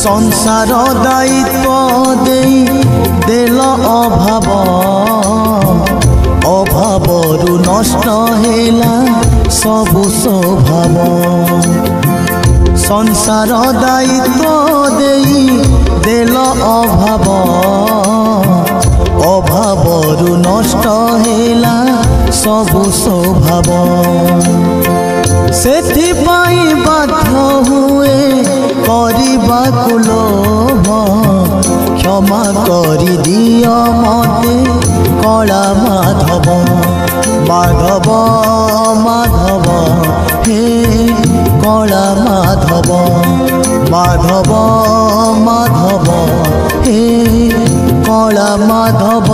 संसार दायित्व देल अभाव अभावरु नष्ट हेला सबु स्वभाव संसार दायित्व देल अभाव अभावरु नष्ट हेला सबु स्वभाव सेथिपाई बाध्य हुए करबाकु लोभ क्षमा करि दियो मते कला माधव माधव माधव हे कला माधव माधव माधव हे कला माधव।